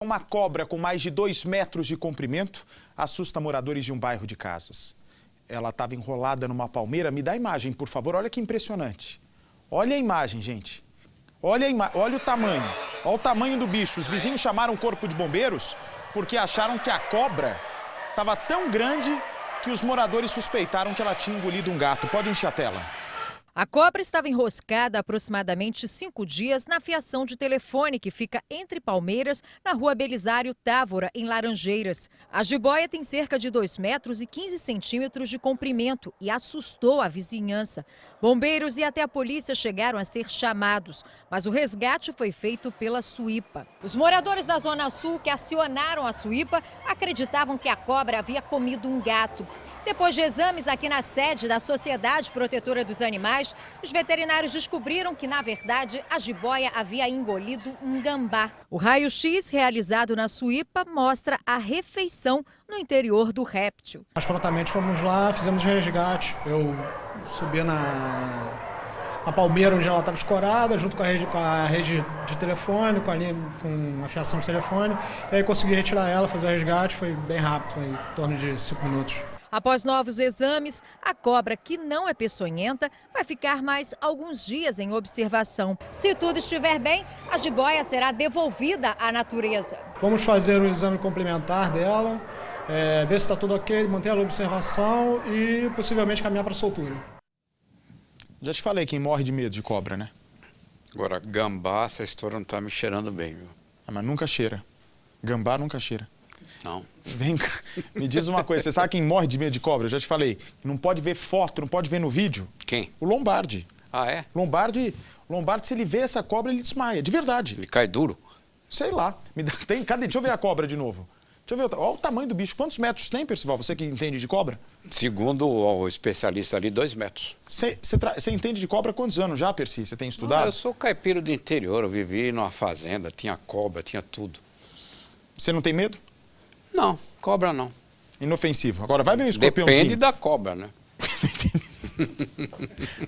Uma cobra com mais de 2 metros de comprimento assusta moradores de um bairro de Casas. Ela estava enrolada numa palmeira. Me dá a imagem, por favor. Olha que impressionante. Olha a imagem, gente. Olha o tamanho. Olha o tamanho do bicho. Os vizinhos chamaram o corpo de bombeiros porque acharam que a cobra estava tão grande que os moradores suspeitaram que ela tinha engolido um gato. Pode encher a tela. A cobra estava enroscada há aproximadamente 5 dias na fiação de telefone que fica entre palmeiras, na rua Belisário Távora, em Laranjeiras. A jiboia tem cerca de 2 metros e 15 centímetros de comprimento e assustou a vizinhança. Bombeiros e até a polícia chegaram a ser chamados, mas o resgate foi feito pela Suípa. Os moradores da Zona Sul que acionaram a Suípa acreditavam que a cobra havia comido um gato. Depois de exames aqui na sede da Sociedade Protetora dos Animais, os veterinários descobriram que, na verdade, a jiboia havia engolido um gambá. O raio-x realizado na Suípa mostra a refeição no interior do réptil. Nós prontamente fomos lá, fizemos o resgate. Eu subi na palmeira onde ela estava escorada, junto com a rede de telefone, com a fiação de telefone. E aí consegui retirar ela, fazer o resgate, foi bem rápido, foi em torno de 5 minutos. Após novos exames, a cobra, que não é peçonhenta, vai ficar mais alguns dias em observação. Se tudo estiver bem, a jiboia será devolvida à natureza. Vamos fazer um exame complementar dela, ver se está tudo ok, manter ela em observação e possivelmente caminhar para a soltura. Já te falei quem morre de medo de cobra, né? Agora, gambá, essa história não está me cheirando bem, viu? Ah, mas nunca cheira. Gambá nunca cheira. Não. Vem cá, me diz uma coisa, você sabe quem morre de medo de cobra? Eu já te falei, não pode ver foto, não pode ver no vídeo. Quem? O Lombardi. Ah, é? Lombardi, se ele vê essa cobra, ele desmaia, de verdade. Ele cai duro? Sei lá, deixa eu ver a cobra de novo. Deixa eu ver, olha o tamanho do bicho. Quantos metros tem, Percival, você que entende de cobra? Segundo o especialista ali, 2 metros. Você entende de cobra há quantos anos já, Percy? Você tem estudado? Não, eu sou caipira do interior, eu vivi numa fazenda, tinha cobra, tinha tudo. Você não tem medo? Não, cobra não. Inofensivo. Agora vai ver um escorpiãozinho. Depende da cobra, né?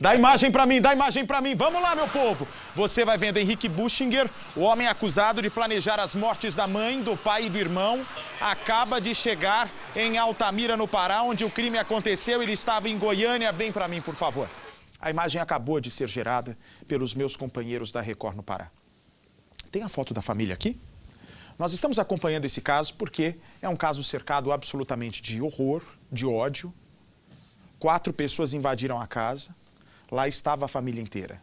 Dá imagem pra mim, dá imagem pra mim. Vamos lá, meu povo. Você vai vendo Henrique Buschinger, o homem acusado de planejar as mortes da mãe, do pai e do irmão. Acaba de chegar em Altamira, no Pará, onde o crime aconteceu. Ele estava em Goiânia. Vem pra mim, por favor. A imagem acabou de ser gerada pelos meus companheiros da Record no Pará. Tem a foto da família aqui? Nós estamos acompanhando esse caso porque é um caso cercado absolutamente de horror, de ódio. 4 pessoas invadiram a casa, lá estava a família inteira.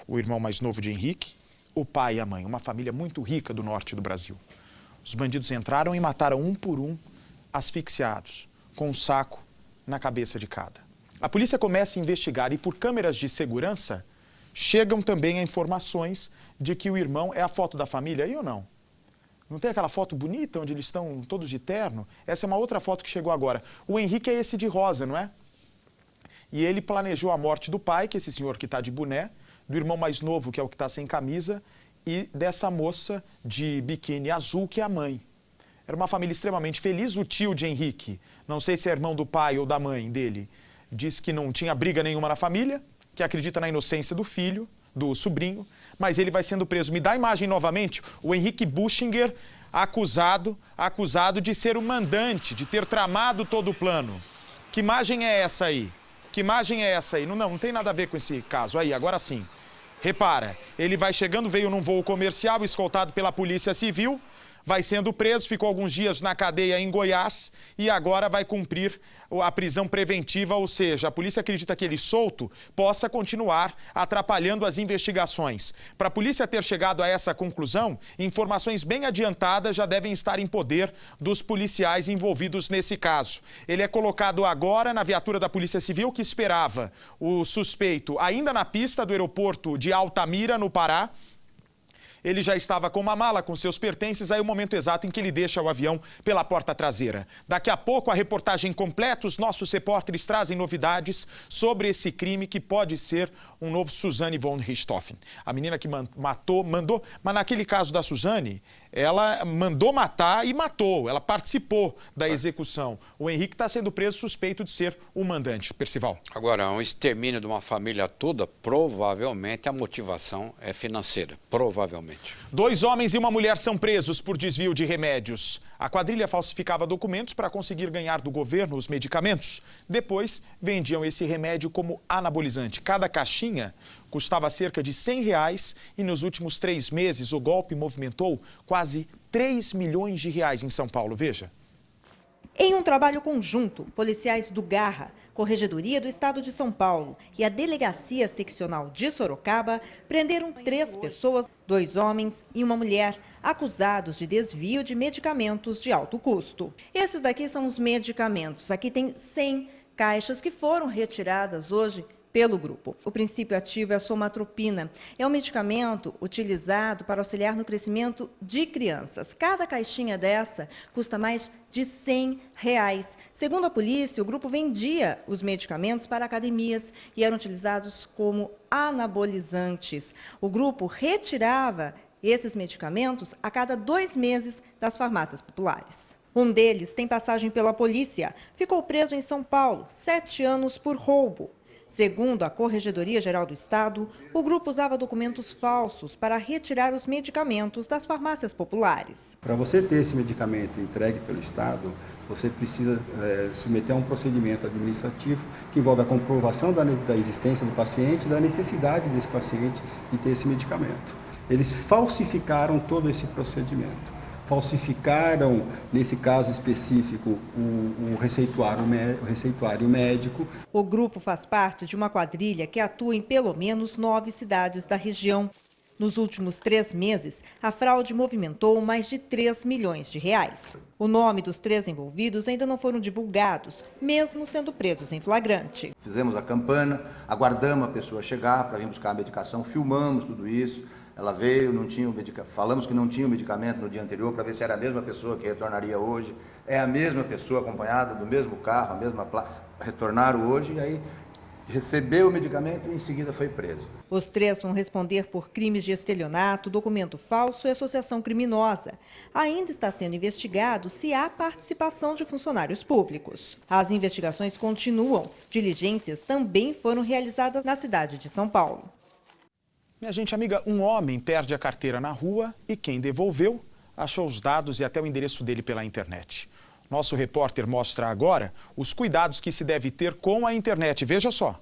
O irmão mais novo de Henrique, o pai e a mãe, uma família muito rica do norte do Brasil. Os bandidos entraram e mataram um por um, asfixiados, com um saco na cabeça de cada. A polícia começa a investigar e por câmeras de segurança chegam também a informações de que o irmão é a foto da família, aí ou não? Não tem aquela foto bonita onde eles estão todos de terno? Essa é uma outra foto que chegou agora. O Henrique é esse de rosa, não é? E ele planejou a morte do pai, que é esse senhor que está de boné, do irmão mais novo, que é o que está sem camisa, e dessa moça de biquíni azul, que é a mãe. Era uma família extremamente feliz. O tio de Henrique, não sei se é irmão do pai ou da mãe dele, disse que não tinha briga nenhuma na família, que acredita na inocência do filho, do sobrinho, mas ele vai sendo preso. Me dá a imagem novamente, o Henrique Buschinger, acusado de ser o mandante, de ter tramado todo o plano. Que imagem é essa aí? Que imagem é essa aí? Não tem nada a ver com esse caso. Aí, agora sim. Repara, ele vai chegando, veio num voo comercial, escoltado pela Polícia Civil, vai sendo preso, ficou alguns dias na cadeia em Goiás e agora vai cumprir a prisão preventiva, ou seja, a polícia acredita que ele solto possa continuar atrapalhando as investigações. Para a polícia ter chegado a essa conclusão, informações bem adiantadas já devem estar em poder dos policiais envolvidos nesse caso. Ele é colocado agora na viatura da Polícia Civil, que esperava o suspeito ainda na pista do aeroporto de Altamira, no Pará. Ele já estava com uma mala com seus pertences, aí o momento exato em que ele deixa o avião pela porta traseira. Daqui a pouco, a reportagem completa, os nossos repórteres trazem novidades sobre esse crime que pode ser um novo Suzane von Richthofen. A menina que mandou, mas naquele caso da Suzane, ela mandou matar e matou. Ela participou da execução. O Henrique está sendo preso suspeito de ser o mandante. Percival. Agora, um extermínio de uma família toda, provavelmente a motivação é financeira. Provavelmente. 2 homens e uma mulher são presos por desvio de remédios. A quadrilha falsificava documentos para conseguir ganhar do governo os medicamentos. Depois, vendiam esse remédio como anabolizante. Cada caixinha custava cerca de R$100 e nos últimos 3 meses o golpe movimentou quase 3 milhões de reais em São Paulo. Veja. Em um trabalho conjunto, policiais do Garra, Corregedoria do Estado de São Paulo e a Delegacia Seccional de Sorocaba prenderam 3 pessoas, 2 homens e uma mulher, acusados de desvio de medicamentos de alto custo. Esses daqui são os medicamentos. Aqui tem 100 caixas que foram retiradas hoje pelo grupo. O princípio ativo é a somatropina. É um medicamento utilizado para auxiliar no crescimento de crianças. Cada caixinha dessa custa mais de R$100. Segundo a polícia, o grupo vendia os medicamentos para academias e eram utilizados como anabolizantes. O grupo retirava esses medicamentos a cada 2 meses das farmácias populares. Um deles tem passagem pela polícia. Ficou preso em São Paulo, 7 anos por roubo. Segundo a Corregedoria Geral do Estado, o grupo usava documentos falsos para retirar os medicamentos das farmácias populares. Para você ter esse medicamento entregue pelo Estado, você precisa submeter a um procedimento administrativo que envolve a comprovação da existência do paciente, da necessidade desse paciente de ter esse medicamento. Eles falsificaram todo esse procedimento. Falsificaram, nesse caso específico, o receituário médico. O grupo faz parte de uma quadrilha que atua em pelo menos 9 cidades da região. Nos últimos 3 meses, a fraude movimentou mais de 3 milhões de reais. O nome dos 3 envolvidos ainda não foram divulgados, mesmo sendo presos em flagrante. Fizemos a campana, aguardamos a pessoa chegar para vir buscar a medicação, filmamos tudo isso. Ela veio, não tinha o medicamento, falamos que não tinha o medicamento no dia anterior para ver se era a mesma pessoa que retornaria hoje. É a mesma pessoa acompanhada do mesmo carro, a mesma placa. Retornaram hoje e aí recebeu o medicamento e em seguida foi preso. Os 3 vão responder por crimes de estelionato, documento falso e associação criminosa. Ainda está sendo investigado se há participação de funcionários públicos. As investigações continuam. Diligências também foram realizadas na cidade de São Paulo. Minha gente amiga, um homem perde a carteira na rua e quem devolveu achou os dados e até o endereço dele pela internet. Nosso repórter mostra agora os cuidados que se deve ter com a internet. Veja só.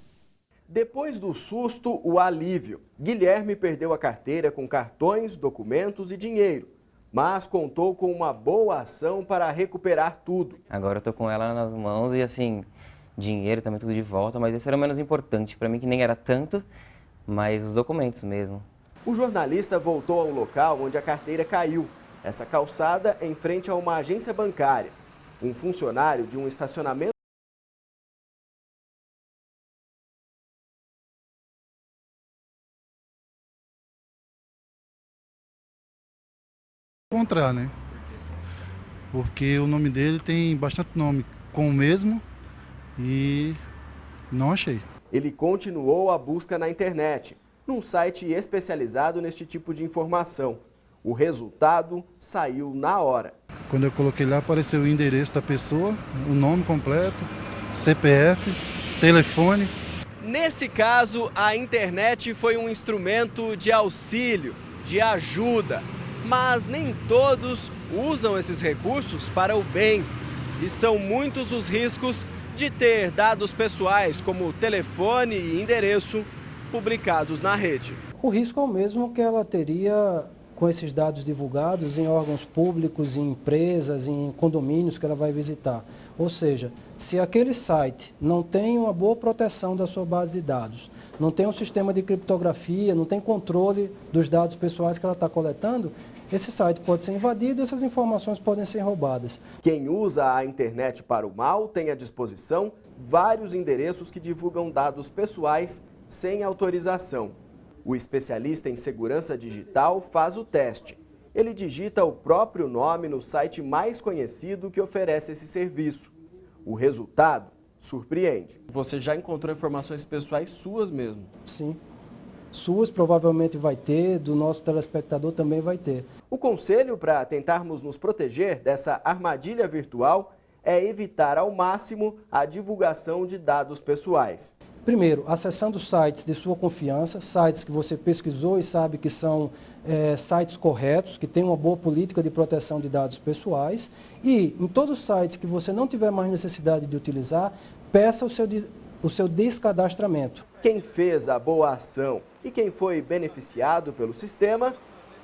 Depois do susto, o alívio. Guilherme perdeu a carteira com cartões, documentos e dinheiro, mas contou com uma boa ação para recuperar tudo. Agora eu tô com ela nas mãos e assim, dinheiro também tudo de volta, mas esse era o menos importante para mim, que nem era tanto, mas os documentos mesmo. O jornalista voltou ao local onde a carteira caiu. Essa calçada em frente a uma agência bancária. Um funcionário de um estacionamento encontrar, né? Porque o nome dele tem bastante nome com o mesmo e não achei. Ele continuou a busca na internet, num site especializado neste tipo de informação. O resultado saiu na hora. Quando eu coloquei lá, apareceu o endereço da pessoa, o nome completo, CPF, telefone. Nesse caso, a internet foi um instrumento de auxílio, de ajuda. Mas nem todos usam esses recursos para o bem. E são muitos os riscos de ter dados pessoais, como telefone e endereço, publicados na rede. O risco é o mesmo que ela teria com esses dados divulgados em órgãos públicos, em empresas, em condomínios que ela vai visitar. Ou seja, se aquele site não tem uma boa proteção da sua base de dados, não tem um sistema de criptografia, não tem controle dos dados pessoais que ela está coletando, esse site pode ser invadido e essas informações podem ser roubadas. Quem usa a internet para o mal tem à disposição vários endereços que divulgam dados pessoais sem autorização. O especialista em segurança digital faz o teste. Ele digita o próprio nome no site mais conhecido que oferece esse serviço. O resultado surpreende. Você já encontrou informações pessoais suas mesmo? Sim. suas provavelmente vai ter, do nosso telespectador também vai ter. O conselho para tentarmos nos proteger dessa armadilha virtual é evitar ao máximo a divulgação de dados pessoais. Primeiro, acessando sites de sua confiança, sites que você pesquisou e sabe que são sites corretos, que têm uma boa política de proteção de dados pessoais. E em todo site que você não tiver mais necessidade de utilizar, peça o seu descadastramento. Quem fez a boa ação e quem foi beneficiado pelo sistema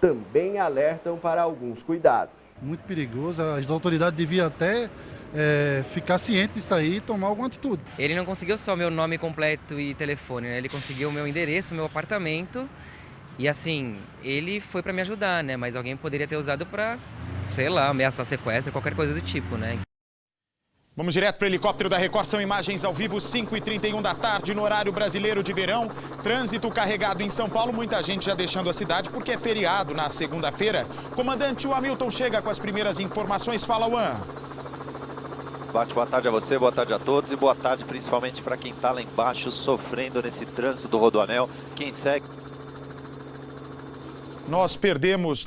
também alertam para alguns cuidados. Muito perigoso, as autoridades deviam até ficar cientes disso aí e tomar alguma atitude. Ele não conseguiu só meu nome completo e telefone, né? Ele conseguiu o meu endereço, meu apartamento. E assim, ele foi para me ajudar, né? Mas alguém poderia ter usado para, sei lá, ameaçar sequestro, qualquer coisa do tipo, né? Vamos direto para o helicóptero da Record, são imagens ao vivo, 5h31 da tarde, no horário brasileiro de verão. Trânsito carregado em São Paulo, muita gente já deixando a cidade porque é feriado na segunda-feira. Comandante Hamilton chega com as primeiras informações. Fala, Juan. Boa tarde a você, boa tarde a todos e boa tarde principalmente para quem está lá embaixo sofrendo nesse trânsito do Rodoanel. Quem segue... Nós perdemos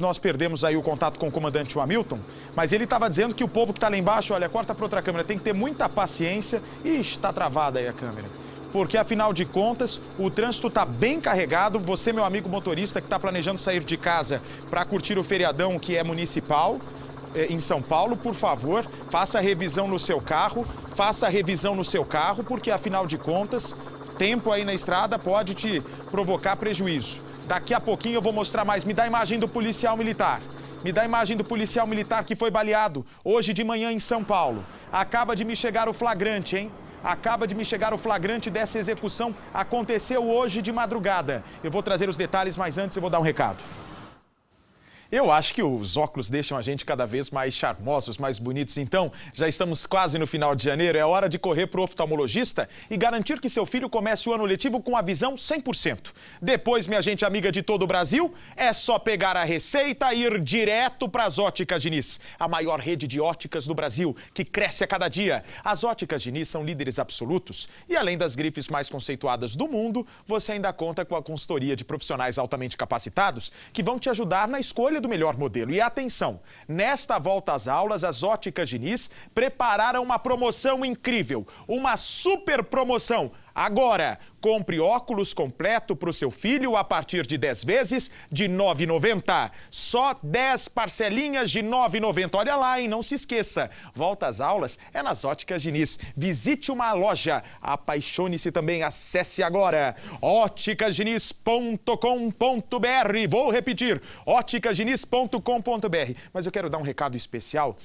aí o contato com o comandante Hamilton, mas ele estava dizendo que o povo que está lá embaixo, olha, corta para outra câmera, tem que ter muita paciência. Ixi, está travada aí a câmera. Porque, afinal de contas, o trânsito está bem carregado. Você, meu amigo motorista, que está planejando sair de casa para curtir o feriadão que é municipal em São Paulo, por favor, faça a revisão no seu carro, porque, afinal de contas, tempo aí na estrada pode te provocar prejuízo. Daqui a pouquinho eu vou mostrar mais. Me dá a imagem do policial militar. Que foi baleado hoje de manhã em São Paulo. Acaba de me chegar o flagrante, hein? Dessa execução. Aconteceu hoje de madrugada. Eu vou trazer os detalhes, mas antes eu vou dar um recado. Eu acho que os óculos deixam a gente cada vez mais charmosos, mais bonitos. Então, já estamos quase no final de janeiro. É hora de correr para o oftalmologista e garantir que seu filho comece o ano letivo com a visão 100%. Depois, minha gente amiga de todo o Brasil, é só pegar a receita e ir direto para as Óticas Diniz, a maior rede de óticas do Brasil, que cresce a cada dia. As Óticas Diniz são líderes absolutos e, além das grifes mais conceituadas do mundo, você ainda conta com a consultoria de profissionais altamente capacitados que vão te ajudar na escolha do melhor modelo. E atenção, nesta volta às aulas, as Óticas Diniz prepararam uma promoção incrível, uma super promoção. Agora, compre óculos completo para o seu filho a partir de 10 vezes de R$ 9,90. Só 10 parcelinhas de R$ 9,90. Olha lá, hein? Não se esqueça. Volta às aulas é nas Óticas Diniz. Visite uma loja. Apaixone-se também. Acesse agora. óticasdiniz.com.br. Vou repetir. óticasdiniz.com.br. Mas eu quero dar um recado especial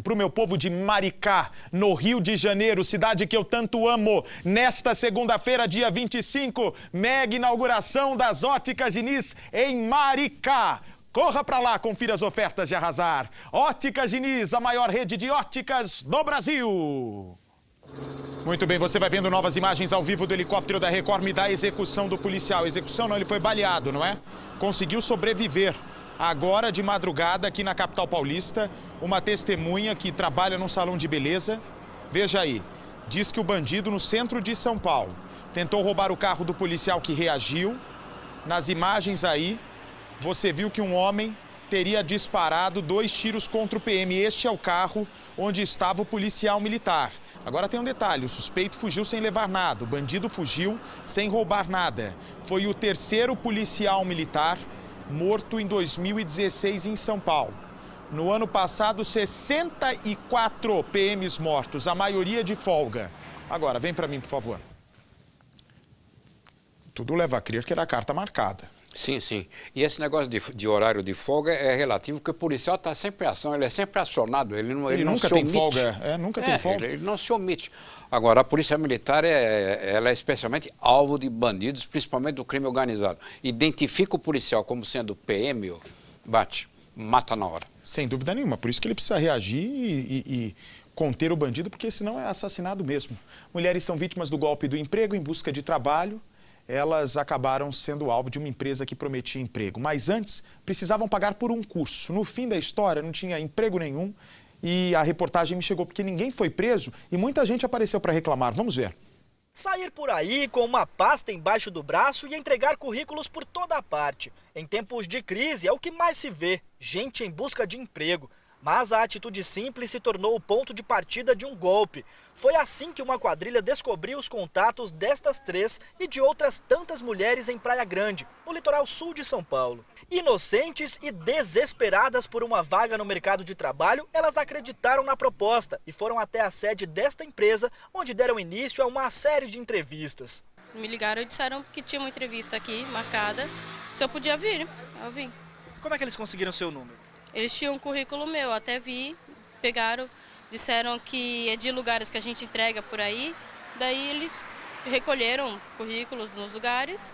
para o meu povo de Maricá, no Rio de Janeiro, cidade que eu tanto amo. Nesta segunda-feira, dia 25, mega inauguração das Óticas Diniz em Maricá. Corra para lá, confira as ofertas de arrasar. Óticas Diniz, a maior rede de óticas do Brasil. Muito bem, você vai vendo novas imagens ao vivo do helicóptero da Record. Me dá a execução do policial. Execução não, ele foi baleado, não é? Conseguiu sobreviver. Agora, de madrugada, aqui na capital paulista, uma testemunha que trabalha num salão de beleza. Veja aí, diz que o bandido no centro de São Paulo tentou roubar o carro do policial que reagiu. Nas imagens aí, você viu que um homem teria disparado 2 tiros contra o PM. Este é o carro onde estava o policial militar. Agora tem um detalhe, o suspeito fugiu sem levar nada, o bandido fugiu sem roubar nada. Foi o 3º policial militar morto em 2016 em São Paulo. No ano passado, 64 PMs mortos, a maioria de folga. Agora, vem para mim, por favor. Tudo leva a crer que era a carta marcada. Sim, sim. E esse negócio de horário de folga é relativo, porque o policial está sempre em ação, ele é sempre acionado, ele não nunca se tem omite. Folga. Nunca tem folga. Ele não se omite. Agora, a Polícia Militar ela é especialmente alvo de bandidos, principalmente do crime organizado. Identifica o policial como sendo PM, bate, mata na hora. Sem dúvida nenhuma, por isso que ele precisa reagir e conter o bandido, porque senão é assassinado mesmo. Mulheres são vítimas do golpe do emprego em busca de trabalho. Elas acabaram sendo alvo de uma empresa que prometia emprego. Mas antes, precisavam pagar por um curso. No fim da história, não tinha emprego nenhum. E a reportagem me chegou porque ninguém foi preso e muita gente apareceu para reclamar. Vamos ver. Sair por aí com uma pasta embaixo do braço e entregar currículos por toda a parte. Em tempos de crise é o que mais se vê, gente em busca de emprego. Mas a atitude simples se tornou o ponto de partida de um golpe. Foi assim que uma quadrilha descobriu os contatos destas 3 e de outras tantas mulheres em Praia Grande, no litoral sul de São Paulo. Inocentes e desesperadas por uma vaga no mercado de trabalho, elas acreditaram na proposta e foram até a sede desta empresa, onde deram início a uma série de entrevistas. Me ligaram e disseram que tinha uma entrevista aqui marcada, se eu podia vir, eu vim. Como é que eles conseguiram seu número? Eles tinham um currículo meu, até vi, pegaram, disseram que é de lugares que a gente entrega por aí, daí eles recolheram currículos nos lugares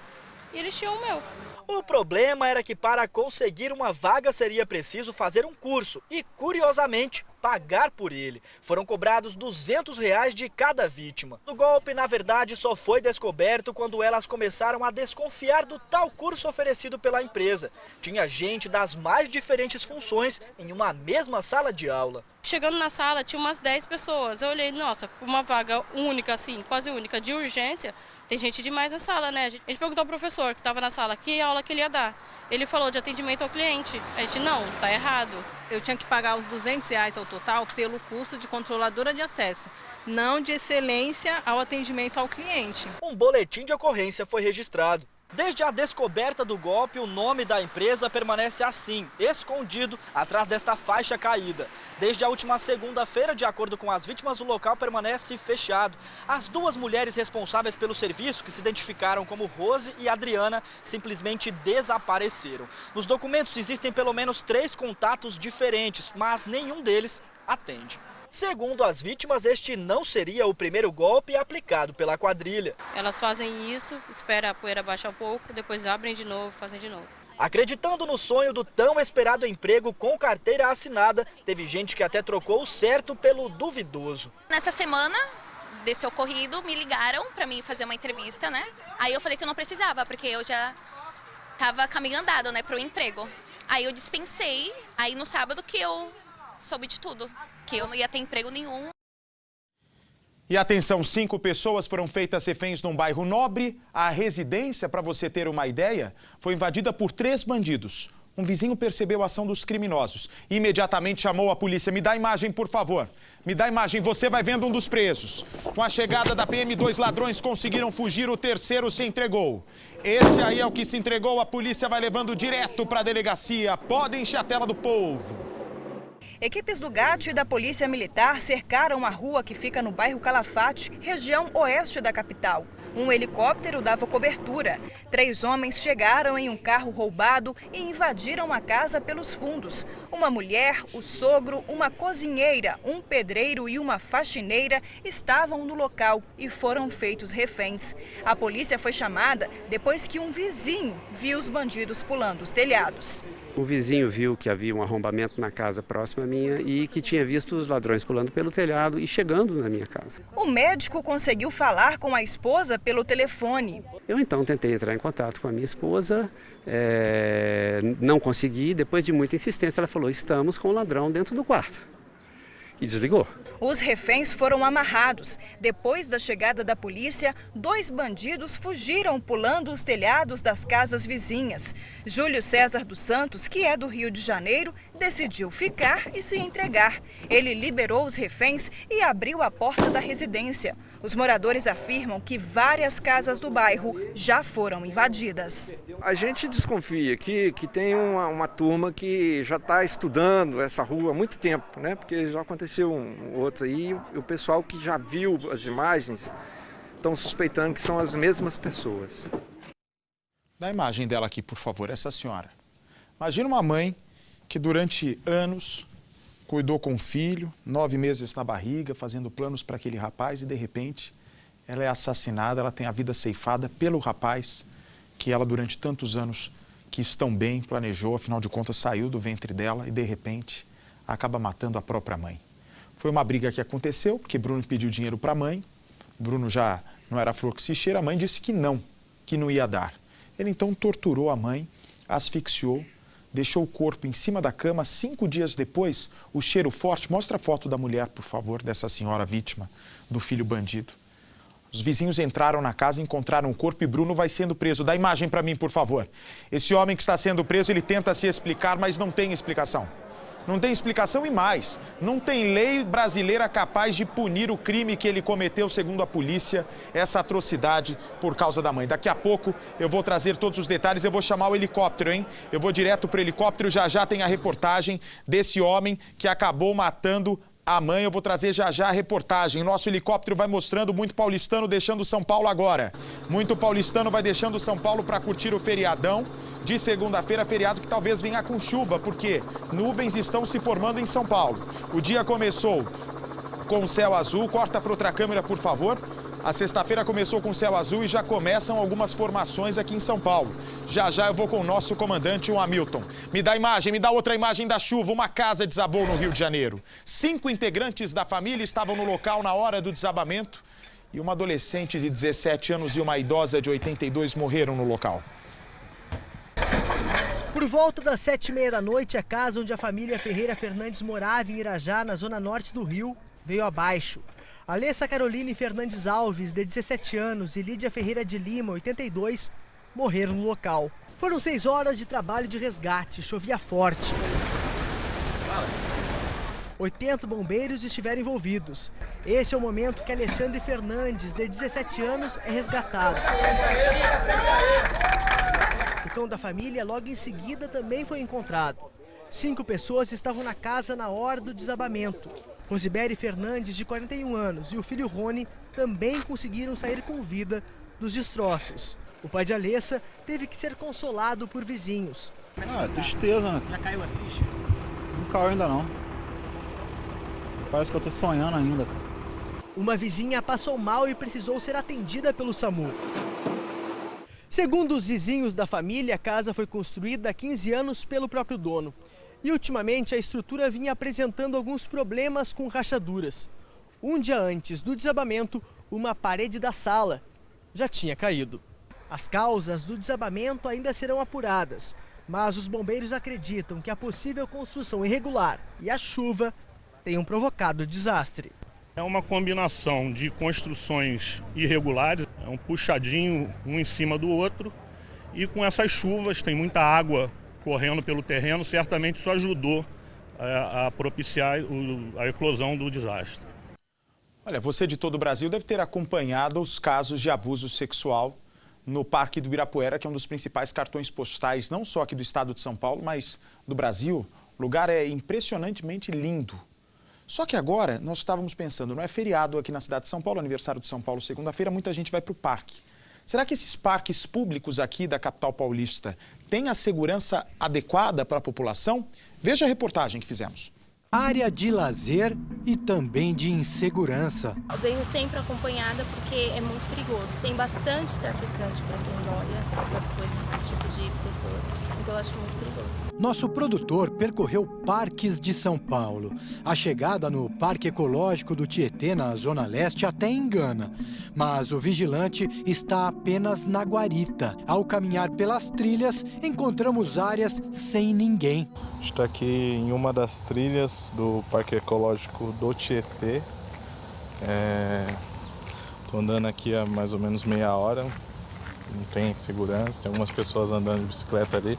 e eles tinham o meu. O problema era que para conseguir uma vaga seria preciso fazer um curso e, curiosamente, pagar por ele. Foram cobrados R$200 de cada vítima. O golpe, na verdade, só foi descoberto quando elas começaram a desconfiar do tal curso oferecido pela empresa. Tinha gente das mais diferentes funções em uma mesma sala de aula. Chegando na sala, tinha umas 10 pessoas. Eu olhei, nossa, uma vaga única, assim, quase única, de urgência. Tem gente demais na sala, né? A gente perguntou ao professor que estava na sala que aula que ele ia dar. Ele falou de atendimento ao cliente. A gente, não, tá errado. Eu tinha que pagar os R$200 ao total pelo curso de controladora de acesso, não de excelência ao atendimento ao cliente. Um boletim de ocorrência foi registrado. Desde a descoberta do golpe, o nome da empresa permanece assim, escondido atrás desta faixa caída. Desde a última segunda-feira, de acordo com as vítimas, o local permanece fechado. As 2 mulheres responsáveis pelo serviço, que se identificaram como Rose e Adriana, simplesmente desapareceram. Nos documentos existem pelo menos 3 contatos diferentes, mas nenhum deles atende. Segundo as vítimas, este não seria o primeiro golpe aplicado pela quadrilha. Elas fazem isso, espera a poeira baixar um pouco, depois abrem de novo, fazem de novo. Acreditando no sonho do tão esperado emprego com carteira assinada, teve gente que até trocou o certo pelo duvidoso. Nessa semana desse ocorrido, me ligaram para mim fazer uma entrevista, né? Aí eu falei que eu não precisava, porque eu já estava caminho andado, né, para o emprego. Aí eu dispensei, aí no sábado que eu soube de tudo, que eu não ia ter emprego nenhum. E atenção, 5 pessoas foram feitas reféns num bairro nobre. A residência, para você ter uma ideia, foi invadida por 3 bandidos. Um vizinho percebeu a ação dos criminosos e imediatamente chamou a polícia. Me dá a imagem, por favor. Me dá a imagem, você vai vendo um dos presos. Com a chegada da PM, 2 ladrões conseguiram fugir, o terceiro se entregou. Esse aí é o que se entregou, a polícia vai levando direto para a delegacia. Pode encher a tela do povo. Equipes do GAT e da Polícia Militar cercaram a rua que fica no bairro Calafate, região oeste da capital. Um helicóptero dava cobertura. 3 homens chegaram em um carro roubado e invadiram a casa pelos fundos. Uma mulher, o sogro, uma cozinheira, um pedreiro e uma faxineira estavam no local e foram feitos reféns. A polícia foi chamada depois que um vizinho viu os bandidos pulando os telhados. O vizinho viu que havia um arrombamento na casa próxima à minha e que tinha visto os ladrões pulando pelo telhado e chegando na minha casa. O médico conseguiu falar com a esposa pelo telefone. Eu então tentei entrar em contato com a minha esposa, não consegui. Depois de muita insistência, ela falou: estamos com o ladrão dentro do quarto. E desligou. Os reféns foram amarrados. Depois da chegada da polícia, 2 bandidos fugiram pulando os telhados das casas vizinhas. Júlio César dos Santos, que é do Rio de Janeiro, decidiu ficar e se entregar. Ele liberou os reféns e abriu a porta da residência. Os moradores afirmam que várias casas do bairro já foram invadidas. A gente desconfia que tem uma turma que já está estudando essa rua há muito tempo, né? Porque já aconteceu um outro aí e o pessoal que já viu as imagens estão suspeitando que são as mesmas pessoas. Dá a imagem dela aqui, por favor, essa senhora. Imagina uma mãe que durante anos cuidou com o filho, 9 meses na barriga, fazendo planos para aquele rapaz e, de repente, ela é assassinada, ela tem a vida ceifada pelo rapaz que ela, durante tantos anos, quis tão bem, planejou, afinal de contas, saiu do ventre dela e, de repente, acaba matando a própria mãe. Foi uma briga que aconteceu, porque Bruno pediu dinheiro para a mãe, Bruno já não era flor que se cheira, a mãe disse que não ia dar. Ele, então, torturou a mãe, asfixiou, deixou o corpo em cima da cama. 5 dias depois, o cheiro forte. Mostra a foto da mulher, por favor, dessa senhora vítima do filho bandido. Os vizinhos entraram na casa, encontraram o corpo e Bruno vai sendo preso. Dá imagem para mim, por favor. Esse homem que está sendo preso, ele tenta se explicar, mas não tem explicação. Não tem explicação e mais. Não tem lei brasileira capaz de punir o crime que ele cometeu, segundo a polícia, essa atrocidade por causa da mãe. Daqui a pouco eu vou trazer todos os detalhes, eu vou chamar o helicóptero, hein? Eu vou direto para o helicóptero, já tem a reportagem desse homem que acabou matando a mãe. Eu vou trazer já a reportagem. Nosso helicóptero vai mostrando muito paulistano deixando São Paulo agora. Muito paulistano vai deixando São Paulo para curtir o feriadão de segunda-feira, feriado que talvez venha com chuva, porque nuvens estão se formando em São Paulo. O dia começou com céu azul. Corta para outra câmera, por favor. A sexta-feira começou com céu azul e já começam algumas formações aqui em São Paulo. Já eu vou com o nosso comandante, o Hamilton. Me dá imagem, me dá outra imagem da chuva. Uma casa desabou no Rio de Janeiro. 5 integrantes da família estavam no local na hora do desabamento e uma adolescente de 17 anos e uma idosa de 82 morreram no local. Por volta das 7h30 da noite, a casa onde a família Ferreira Fernandes morava em Irajá, na zona norte do Rio, veio abaixo. Alessa Caroline Fernandes Alves, de 17 anos, e Lídia Ferreira de Lima, 82, morreram no local. Foram 6 horas de trabalho de resgate, chovia forte. 80 bombeiros estiveram envolvidos. Esse é o momento que Alexandre Fernandes, de 17 anos, é resgatado. O cão da família, logo em seguida, também foi encontrado. 5 pessoas estavam na casa na hora do desabamento. Rosibere Fernandes, de 41 anos, e o filho Rony também conseguiram sair com vida dos destroços. O pai de Alessa teve que ser consolado por vizinhos. Tristeza, né? Já caiu a ficha? Não caiu ainda não. Parece que eu tô sonhando ainda, cara. Uma vizinha passou mal e precisou ser atendida pelo SAMU. Segundo os vizinhos da família, a casa foi construída há 15 anos pelo próprio dono. E ultimamente a estrutura vinha apresentando alguns problemas com rachaduras. Um dia antes do desabamento, uma parede da sala já tinha caído. As causas do desabamento ainda serão apuradas, mas os bombeiros acreditam que a possível construção irregular e a chuva tenham provocado o desastre. É uma combinação de construções irregulares, é um puxadinho um em cima do outro, e com essas chuvas, tem muita água correndo pelo terreno, certamente isso ajudou a propiciar a eclosão do desastre. Olha, você de todo o Brasil deve ter acompanhado os casos de abuso sexual no Parque do Ibirapuera, que é um dos principais cartões postais, não só aqui do estado de São Paulo, mas do Brasil. O lugar é impressionantemente lindo. Só que agora nós estávamos pensando, não é feriado aqui na cidade de São Paulo, aniversário de São Paulo, segunda-feira, muita gente vai para o parque. Será que esses parques públicos aqui da capital paulista têm a segurança adequada para a população? Veja a reportagem que fizemos. Área de lazer e também de insegurança. Eu venho sempre acompanhada porque é muito perigoso. Tem bastante traficante para quem olha essas coisas, esse tipo de pessoas. Então eu acho muito perigoso. Nosso produtor percorreu parques de São Paulo. A chegada no Parque Ecológico do Tietê, na Zona Leste, até engana. Mas o vigilante está apenas na guarita. Ao caminhar pelas trilhas, encontramos áreas sem ninguém. Está aqui em uma das trilhas do Parque Ecológico do Tietê. Estou andando aqui há mais ou menos meia hora. Não tem segurança, tem algumas pessoas andando de bicicleta ali.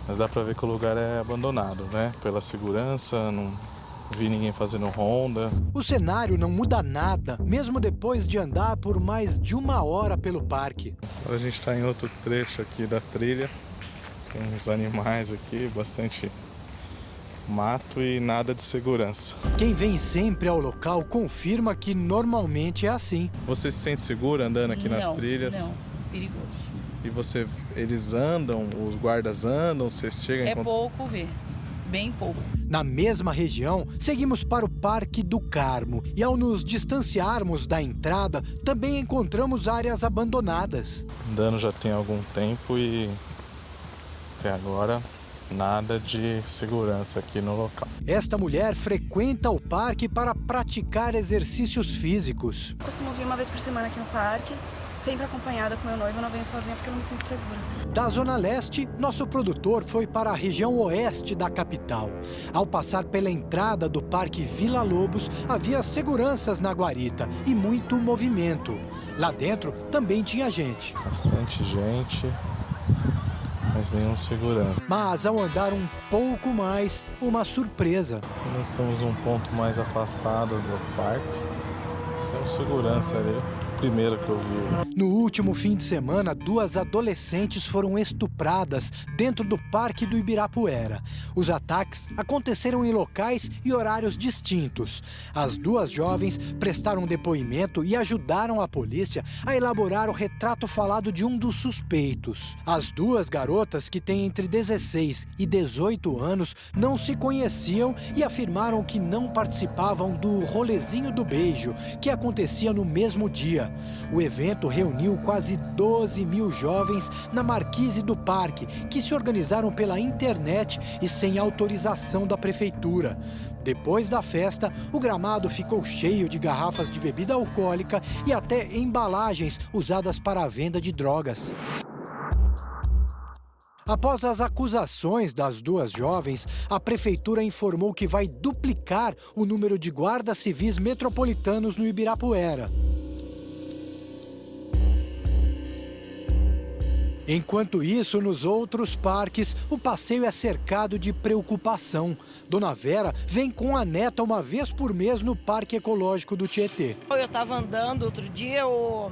Mas dá para ver que o lugar é abandonado, né? Pela segurança, não vi ninguém fazendo ronda. O cenário não muda nada, mesmo depois de andar por mais de 1 hora pelo parque. Agora a gente está em outro trecho aqui da trilha. Tem uns animais aqui, bastante mato e nada de segurança. Quem vem sempre ao local confirma que normalmente é assim. Você se sente segura andando aqui nas trilhas? Não, perigoso. E eles andam, os guardas andam, você chega a encontrar... pouco ver, bem pouco. Na mesma região, seguimos para o Parque do Carmo e ao nos distanciarmos da entrada, também encontramos áreas abandonadas. Andando já tem algum tempo e até agora nada de segurança aqui no local. Esta mulher frequenta o parque para praticar exercícios físicos. Costumo vir uma vez por semana aqui no parque, sempre acompanhada com meu noivo, eu não venho sozinha porque eu não me sinto segura. Da Zona Leste, nosso produtor foi para a região oeste da capital. Ao passar pela entrada do Parque Vila Lobos, havia seguranças na guarita e muito movimento. Lá dentro também tinha gente. Bastante gente, mas nenhum segurança. Mas ao andar um pouco mais, uma surpresa. Nós estamos num ponto mais afastado do parque. Nós temos segurança ali. Primeiro que eu vi. No último fim de semana, 2 adolescentes foram estupradas dentro do Parque do Ibirapuera. Os ataques aconteceram em locais e horários distintos. As 2 jovens prestaram depoimento e ajudaram a polícia a elaborar o retrato falado de um dos suspeitos. As 2 garotas, que têm entre 16 e 18 anos, não se conheciam e afirmaram que não participavam do rolezinho do beijo, que acontecia no mesmo dia. O evento reuniu quase 12 mil jovens na marquise do parque, que se organizaram pela internet e sem autorização da prefeitura. Depois da festa, o gramado ficou cheio de garrafas de bebida alcoólica e até embalagens usadas para a venda de drogas. Após as acusações das 2 jovens, a prefeitura informou que vai duplicar o número de guardas civis metropolitanos no Ibirapuera. Enquanto isso, nos outros parques, o passeio é cercado de preocupação. Dona Vera vem com a neta uma vez por mês no Parque Ecológico do Tietê. Eu estava andando outro dia, o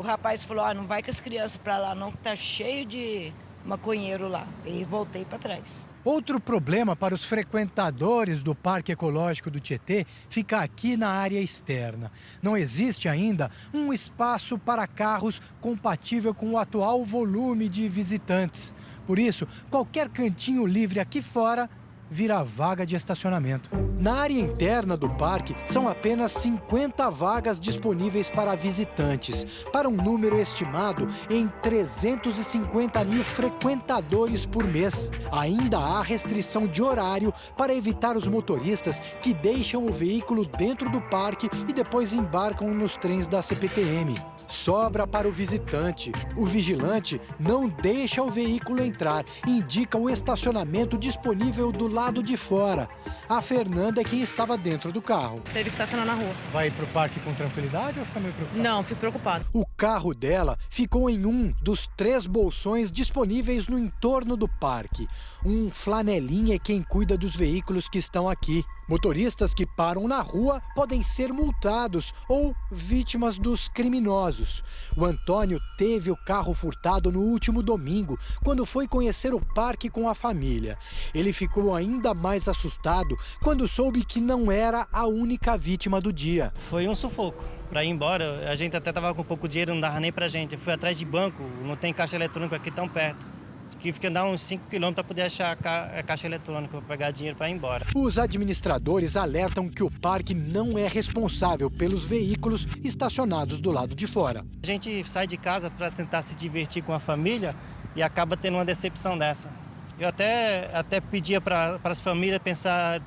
rapaz falou, não vai com as crianças para lá não, que tá cheio de maconheiro lá. E voltei para trás. Outro problema para os frequentadores do Parque Ecológico do Tietê fica aqui na área externa. Não existe ainda um espaço para carros compatível com o atual volume de visitantes. Por isso, qualquer cantinho livre aqui fora vira vaga de estacionamento. Na área interna do parque, são apenas 50 vagas disponíveis para visitantes, para um número estimado em 350 mil frequentadores por mês. Ainda há restrição de horário para evitar os motoristas que deixam o veículo dentro do parque e depois embarcam nos trens da CPTM. Sobra para o visitante. O vigilante não deixa o veículo entrar, indica o estacionamento disponível do lado de fora. A Fernanda é quem estava dentro do carro. Teve que estacionar na rua. Vai para o parque com tranquilidade ou fica meio preocupada? Não, fico preocupada. O carro dela ficou em um dos 3 bolsões disponíveis no entorno do parque. Um flanelinha é quem cuida dos veículos que estão aqui. Motoristas que param na rua podem ser multados ou vítimas dos criminosos. O Antônio teve o carro furtado no último domingo, quando foi conhecer o parque com a família. Ele ficou ainda mais assustado quando soube que não era a única vítima do dia. Foi um sufoco. Para ir embora, a gente até estava com pouco dinheiro, não dava nem pra gente. Eu fui atrás de banco, não tem caixa eletrônica aqui tão perto. Que fica andar uns 5 quilômetros para poder achar a caixa eletrônica, para pegar dinheiro para ir embora. Os administradores alertam que o parque não é responsável pelos veículos estacionados do lado de fora. A gente sai de casa para tentar se divertir com a família e acaba tendo uma decepção dessa. Eu até pedia para as famílias pensar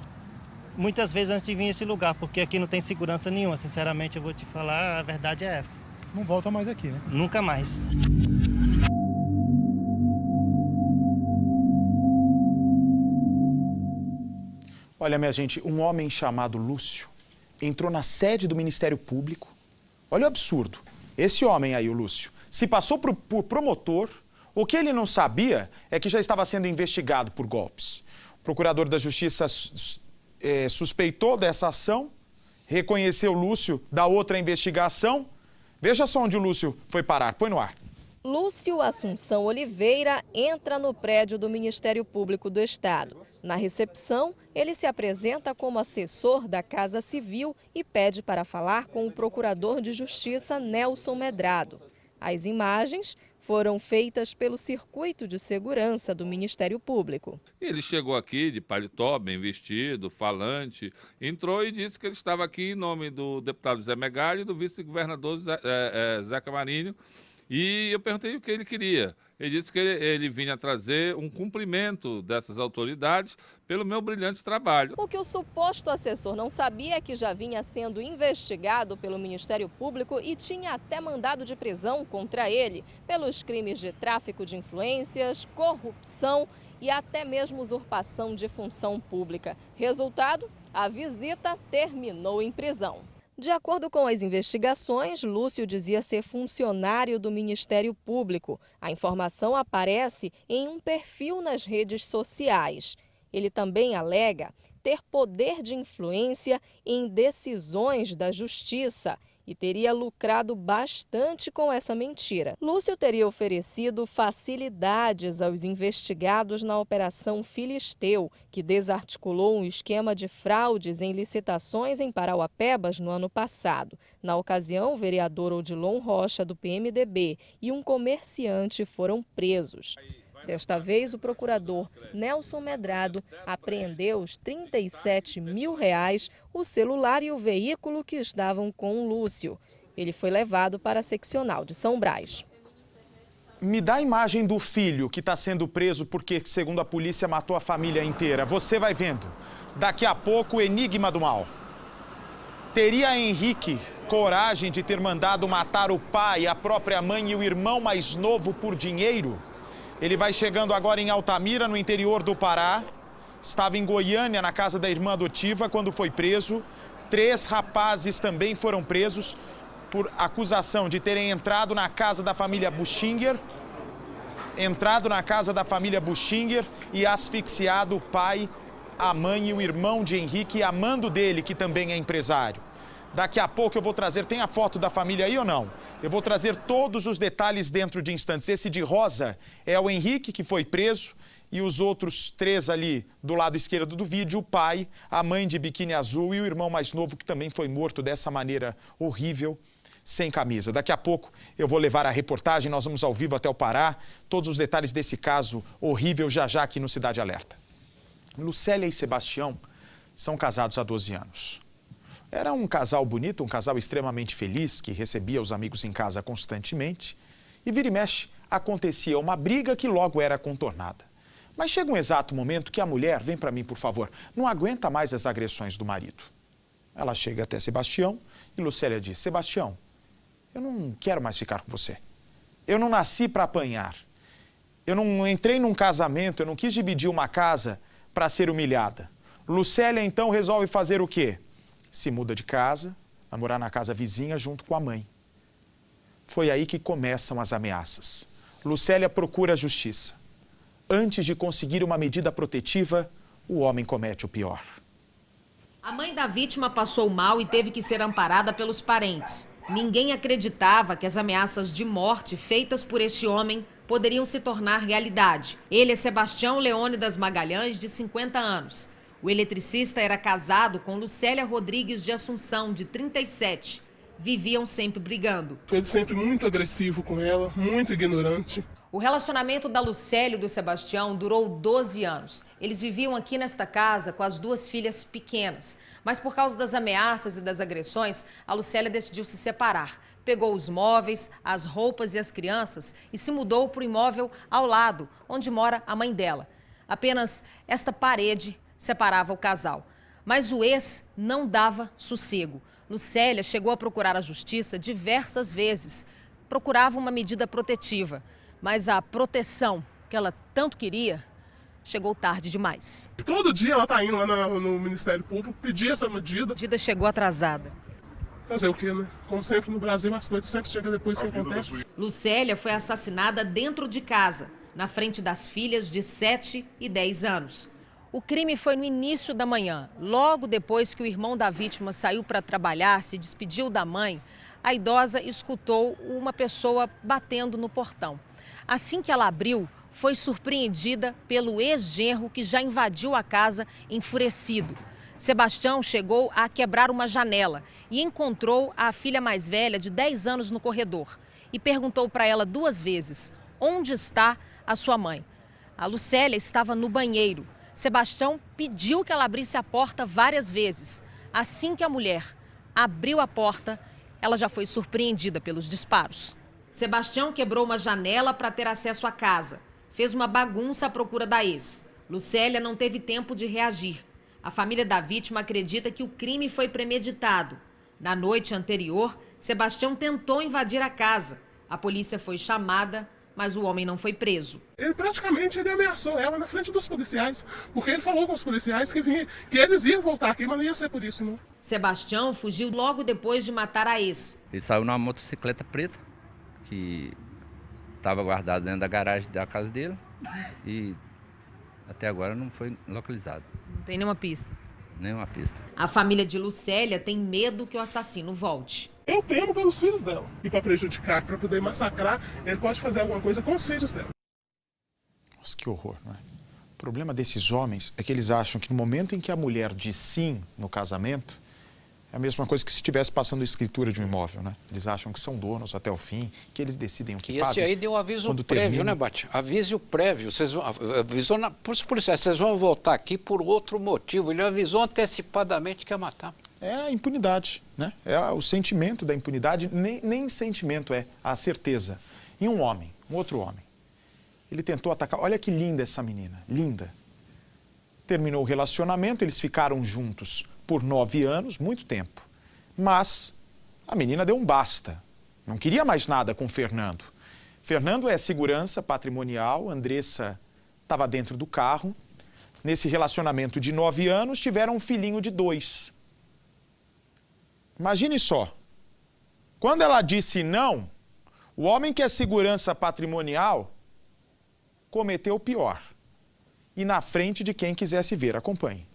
muitas vezes antes de vir a esse lugar, porque aqui não tem segurança nenhuma. Sinceramente, eu vou te falar, a verdade é essa. Não volta mais aqui, né? Nunca mais. Olha, minha gente, um homem chamado Lúcio entrou na sede do Ministério Público. Olha o absurdo. Esse homem aí, o Lúcio, se passou por promotor. O que ele não sabia é que já estava sendo investigado por golpes. O procurador da Justiça suspeitou dessa ação, reconheceu o Lúcio da outra investigação. Veja só onde o Lúcio foi parar. Põe no ar. Lúcio Assunção Oliveira entra no prédio do Ministério Público do Estado. Na recepção, ele se apresenta como assessor da Casa Civil e pede para falar com o procurador de Justiça, Nelson Medrado. As imagens foram feitas pelo circuito de segurança do Ministério Público. Ele chegou aqui de paletó, bem vestido, falante, entrou e disse que ele estava aqui em nome do deputado Zé Megali e do vice-governador Zeca Marinho, E eu perguntei o que ele queria. Ele disse que ele vinha trazer um cumprimento dessas autoridades pelo meu brilhante trabalho. O que o suposto assessor não sabia é que já vinha sendo investigado pelo Ministério Público e tinha até mandado de prisão contra ele pelos crimes de tráfico de influências, corrupção e até mesmo usurpação de função pública. Resultado, a visita terminou em prisão. De acordo com as investigações, Lúcio dizia ser funcionário do Ministério Público. A informação aparece em um perfil nas redes sociais. Ele também alega ter poder de influência em decisões da Justiça e teria lucrado bastante com essa mentira. Lúcio teria oferecido facilidades aos investigados na Operação Filisteu, que desarticulou um esquema de fraudes em licitações em Parauapebas no ano passado. Na ocasião, o vereador Odilon Rocha, do PMDB, e um comerciante foram presos. Desta vez, o procurador Nelson Medrado apreendeu os R$37 mil, o celular e o veículo que estavam com o Lúcio. Ele foi levado para a seccional de São Brás. Me dá a imagem do filho que está sendo preso porque, segundo a polícia, matou a família inteira. Você vai vendo. Daqui a pouco, o enigma do mal. Teria Henrique coragem de ter mandado matar o pai, a própria mãe e o irmão mais novo por dinheiro? Ele vai chegando agora em Altamira, no interior do Pará. Estava em Goiânia, na casa da irmã adotiva, quando foi preso. 3 rapazes também foram presos por acusação de terem entrado na casa da família Buchinger. E asfixiado o pai, a mãe e o irmão de Henrique, amando dele, que também é empresário. Daqui a pouco eu vou trazer, tem a foto da família aí ou não? Eu vou trazer todos os detalhes dentro de instantes. Esse de rosa é o Henrique, que foi preso, e os outros 3 ali do lado esquerdo do vídeo, o pai, a mãe de biquíni azul e o irmão mais novo, que também foi morto dessa maneira horrível, sem camisa. Daqui a pouco eu vou levar a reportagem, nós vamos ao vivo até o Pará, todos os detalhes desse caso horrível já aqui no Cidade Alerta. Lucélia e Sebastião são casados há 12 anos. Era um casal bonito, um casal extremamente feliz, que recebia os amigos em casa constantemente. E vira e mexe, acontecia uma briga que logo era contornada. Mas chega um exato momento que a mulher, vem para mim por favor, não aguenta mais as agressões do marido. Ela chega até Sebastião e Lucélia diz: Sebastião, eu não quero mais ficar com você. Eu não nasci para apanhar. Eu não entrei num casamento, eu não quis dividir uma casa para ser humilhada. Lucélia então resolve fazer o quê? Se muda de casa, vai morar na casa vizinha junto com a mãe. Foi aí que começam as ameaças. Lucélia procura a justiça. Antes de conseguir uma medida protetiva, o homem comete o pior. A mãe da vítima passou mal e teve que ser amparada pelos parentes. Ninguém acreditava que as ameaças de morte feitas por este homem poderiam se tornar realidade. Ele é Sebastião Leônidas Magalhães, de 50 anos. O eletricista era casado com Lucélia Rodrigues de Assunção, de 37. Viviam sempre brigando. Ele sempre muito agressivo com ela, muito ignorante. O relacionamento da Lucélia e do Sebastião durou 12 anos. Eles viviam aqui nesta casa com as 2 filhas pequenas. Mas por causa das ameaças e das agressões, a Lucélia decidiu se separar. Pegou os móveis, as roupas e as crianças e se mudou para o imóvel ao lado, onde mora a mãe dela. Apenas esta parede separava o casal. Mas o ex não dava sossego. Lucélia chegou a procurar a justiça diversas vezes. Procurava uma medida protetiva. Mas a proteção que ela tanto queria chegou tarde demais. Todo dia ela está indo lá no Ministério Público pedir essa medida. A medida chegou atrasada. Fazer o quê, né? Como sempre no Brasil, as coisas sempre chegam depois que acontece. Lucélia foi assassinada dentro de casa, na frente das filhas de 7 e 10 anos. O crime foi no início da manhã, logo depois que o irmão da vítima saiu para trabalhar, se despediu da mãe. A idosa escutou uma pessoa batendo no portão. Assim que ela abriu, foi surpreendida pelo ex-genro que já invadiu a casa enfurecido. Sebastião chegou a quebrar uma janela e encontrou a filha mais velha, de 10 anos, no corredor. E perguntou para ela 2 vezes: onde está a sua mãe? A Lucélia estava no banheiro. Sebastião pediu que ela abrisse a porta várias vezes. Assim que a mulher abriu a porta, ela já foi surpreendida pelos disparos. Sebastião quebrou uma janela para ter acesso à casa. Fez uma bagunça à procura da ex. Lucélia não teve tempo de reagir. A família da vítima acredita que o crime foi premeditado. Na noite anterior, Sebastião tentou invadir a casa. A polícia foi chamada, mas o homem não foi preso. Ele praticamente ameaçou ela na frente dos policiais, porque ele falou com os policiais que eles iam voltar aqui, mas não ia ser por isso, não. Sebastião fugiu logo depois de matar a ex. Ele saiu numa motocicleta preta, que estava guardada dentro da garagem da casa dele, e até agora não foi localizado. Não tem nenhuma pista? Nenhuma pista. A família de Lucélia tem medo que o assassino volte. Eu temo pelos filhos dela. E para prejudicar, para poder massacrar, ele pode fazer alguma coisa com os filhos dela. Nossa, que horror, não é? O problema desses homens é que eles acham que no momento em que a mulher diz sim no casamento, é a mesma coisa que se estivesse passando a escritura de um imóvel, né? Eles acham que são donos até o fim, que eles decidem o que fazem. E esse aí deu um aviso prévio, né, Bate? Avise o prévio. Vocês vão, avisou para os policiais, vocês vão voltar aqui por outro motivo. Ele avisou antecipadamente que ia matar. É a impunidade, né? É o sentimento da impunidade, nem sentimento, é a certeza. E um homem, um outro homem, ele tentou atacar. Olha que linda essa menina, linda. Terminou o relacionamento, eles ficaram juntos por 9 anos, muito tempo. Mas a menina deu um basta. Não queria mais nada com o Fernando. Fernando é segurança patrimonial, Andressa estava dentro do carro. Nesse relacionamento de 9 anos, tiveram um filhinho de 2. Imagine só. Quando ela disse não, o homem que é segurança patrimonial cometeu o pior. E na frente de quem quisesse ver. Acompanhe.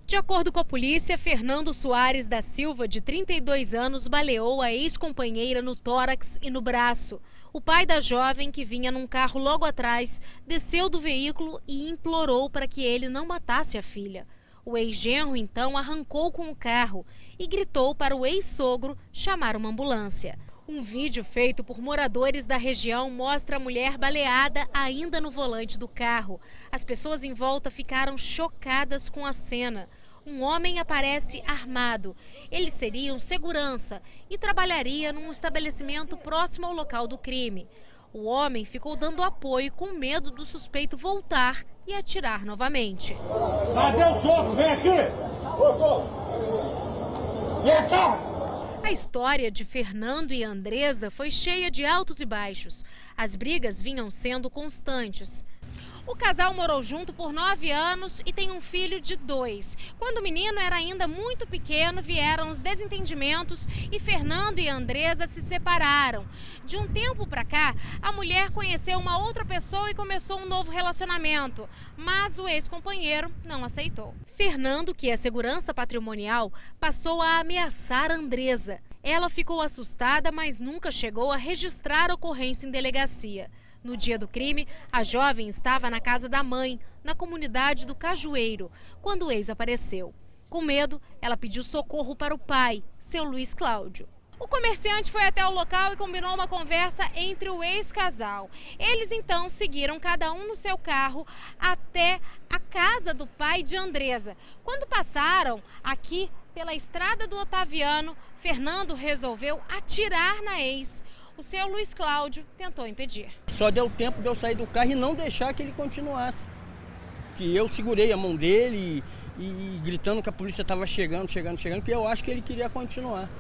De acordo com a polícia, Fernando Soares da Silva, de 32 anos, baleou a ex-companheira no tórax e no braço. O pai da jovem, que vinha num carro logo atrás, desceu do veículo e implorou para que ele não matasse a filha. O ex-genro, então, arrancou com o carro e gritou para o ex-sogro chamar uma ambulância. Um vídeo feito por moradores da região mostra a mulher baleada ainda no volante do carro. As pessoas em volta ficaram chocadas com a cena. Um homem aparece armado. Ele seria um segurança e trabalharia num estabelecimento próximo ao local do crime. O homem ficou dando apoio com medo do suspeito voltar e atirar novamente. Cadê o soco? Vem aqui! Ô, soco! Vem cá! A história de Fernando e Andressa foi cheia de altos e baixos. As brigas vinham sendo constantes. O casal morou junto por 9 anos e tem um filho de 2. Quando o menino era ainda muito pequeno, vieram os desentendimentos e Fernando e Andressa se separaram. De um tempo para cá, a mulher conheceu uma outra pessoa e começou um novo relacionamento, mas o ex-companheiro não aceitou. Fernando, que é segurança patrimonial, passou a ameaçar Andressa. Ela ficou assustada, mas nunca chegou a registrar a ocorrência em delegacia. No dia do crime, a jovem estava na casa da mãe, na comunidade do Cajueiro, quando o ex apareceu. Com medo, ela pediu socorro para o pai, seu Luiz Cláudio. O comerciante foi até o local e combinou uma conversa entre o ex-casal. Eles então seguiram cada um no seu carro até a casa do pai de Andressa. Quando passaram aqui pela estrada do Otaviano, Fernando resolveu atirar na ex. O seu Luiz Cláudio tentou impedir. Só deu tempo de eu sair do carro e não deixar que ele continuasse. Que eu segurei a mão dele e gritando que a polícia estava chegando, que eu acho que ele queria continuar.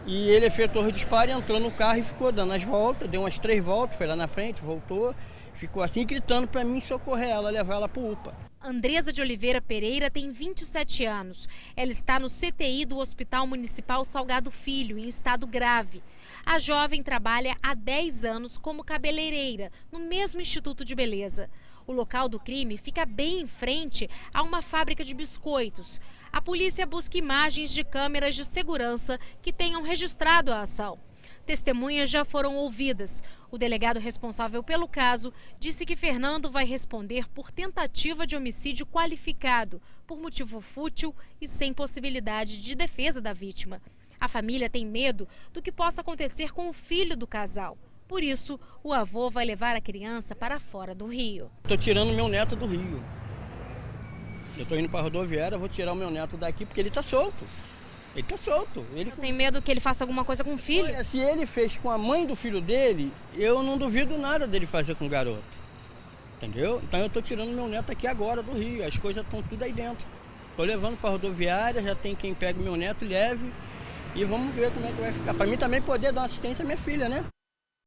E ele efetuou o disparo, entrou no carro e ficou dando as voltas, deu umas 3 voltas, foi lá na frente, voltou, ficou assim gritando para mim socorrer ela, levar ela para o UPA. Andressa de Oliveira Pereira tem 27 anos. Ela está no CTI do Hospital Municipal Salgado Filho, em estado grave. A jovem trabalha há 10 anos como cabeleireira, no mesmo Instituto de Beleza. O local do crime fica bem em frente a uma fábrica de biscoitos. A polícia busca imagens de câmeras de segurança que tenham registrado a ação. Testemunhas já foram ouvidas. O delegado responsável pelo caso disse que Fernando vai responder por tentativa de homicídio qualificado, por motivo fútil e sem possibilidade de defesa da vítima. A família tem medo do que possa acontecer com o filho do casal. Por isso, o avô vai levar a criança para fora do Rio. Estou tirando meu neto do Rio. Eu estou indo para a rodoviária, vou tirar o meu neto daqui porque ele está solto. Ele tá solto. Ele tem medo que ele faça alguma coisa com o filho? Olha, se ele fez com a mãe do filho dele, eu não duvido nada dele fazer com o garoto. Entendeu? Então eu tô tirando meu neto aqui agora do Rio. As coisas estão tudo aí dentro. Tô levando para a rodoviária, já tem quem pega o meu neto, leve. E vamos ver como é que vai ficar. Para mim também poder dar uma assistência à minha filha, né?